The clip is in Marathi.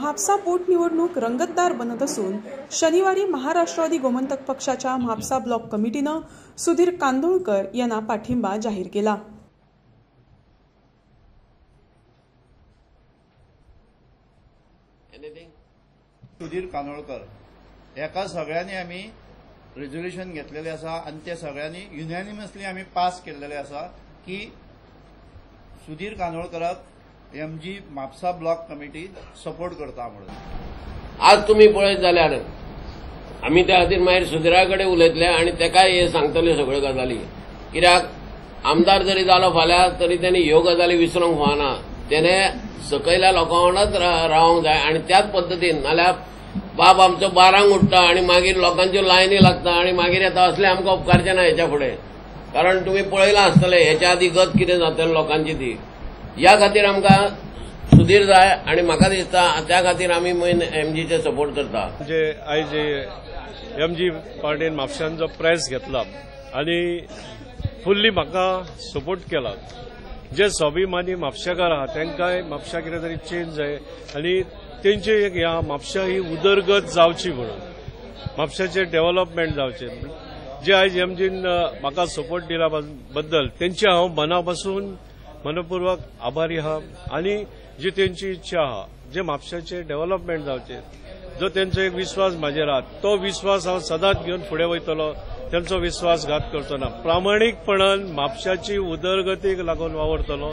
म्हापसा पोटनिवडणूक रंगतदार बनत असून शनिवारी महाराष्ट्रवादी गोमंतक पक्षाच्या म्हापसा ब्लॉक कमिटीनं सुधीर कांदोळकर यांना पाठिंबा जाहीर केला। सुधीर कांदोळकर एका सगळ्यांनी आम्ही रेझोल्यूशन घेतलेले आसा आणि ते सगळ्यांनी युनॅनिमसली आम्ही पास केलेले आसा की सुधीर कांदोळकराक MG Mapusa block committee support करता म्हणून। आज तुम्ही पळयत जाल्यार आमी त्या खातीर मागीर सुधीरा कडेन उलयतले आणि तेकाय हे सांगतले सगळ्यो गजाली, कित्याक आमदार जरी जालो फाल्यां तरी त्यांनी ह्यो गजाली विसरूंक फावना। तेणे सकयल्या लोकां वांगडाच रावंक जाय आणि त्याच पद्दतीन, नाल्यार बाब आमचो 12 उठता आणि मागीर लोकांच्यो लायनी लागता आणि मागीर येता असले आमकां उपकारचे ना हेच्या फुडें। कारण तुम्ही पळयलां आसतलें हेच्या आदी गत कितें जातलें लोकांची ती। या खातीर आमकां सुधीर जाय आणि म्हाका दिसता त्या खातीर आमी मेन एमजीचे सपोर्ट करता। जे आयज एमजी पार्टीन म्हापशान जो प्रेस घेतला आणि फुल्ली म्हाका सपोर्ट केला। जे स्वाभिमानी म्हापशेकार आहात तांकांय म्हापशा कितें तरी चेंज जाय आणि तेंची एक ह्या म्हापशा ही उदरगत जावची म्हणून, म्हापशाचे डेव्हलपमेंट जावचे। जे आयज एमजीन म्हाका सपोर्ट दिला बद्दल तेंची हांव मनापासून मनपूर्वक आभारी आहा आणि जी तेंची इच्छा आहा जे म्हापशाचे डेव्हलपमेंट जावचे, जो तेंचो एक विश्वास म्हाजेर आहा, तो विश्वास हांव सदांच घेवन फुडें वयतलो। तेंचो विश्वासघात करचो ना, प्रामाणीकपणान म्हापशाची उदरगतीक लागून वावरतलो।